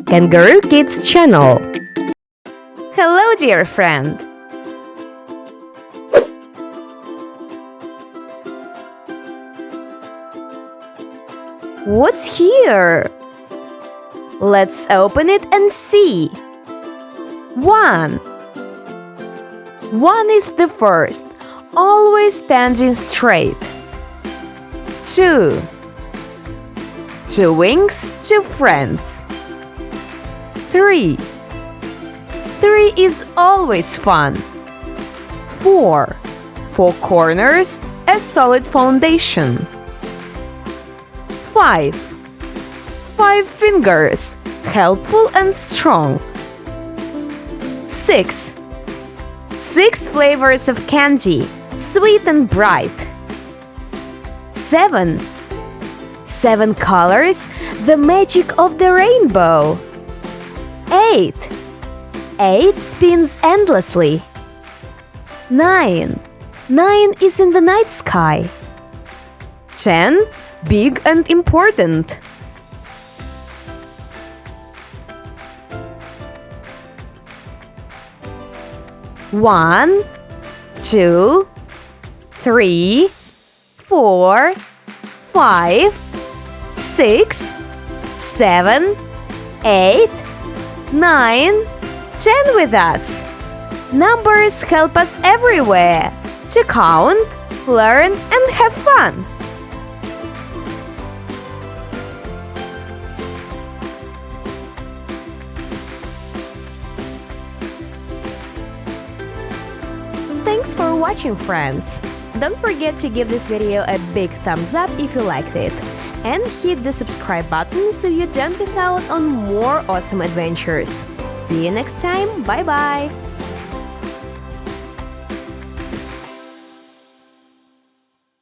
Kangaroo Kids channel. Hello, dear friend. What's here? Let's open it and see. 1 is the first, always standing straight. 2 wings, 2 friends. 3 is always fun. 4 corners, a solid foundation. 5 fingers, helpful and strong. 6 flavors of candy, sweet and bright. 7 colors, the magic of the rainbow. 8 spins endlessly. 9 is in the night sky. 10 big and important. 1 2 3 4 5 6 7 8 9 10 with us. Numbers help us everywhere to count, learn, and have fun. Thanks for watching, friends! Don't forget to give this video a big thumbs up if you liked it, and hit the subscribe button so you don't miss out on more awesome adventures. See you next time, bye bye!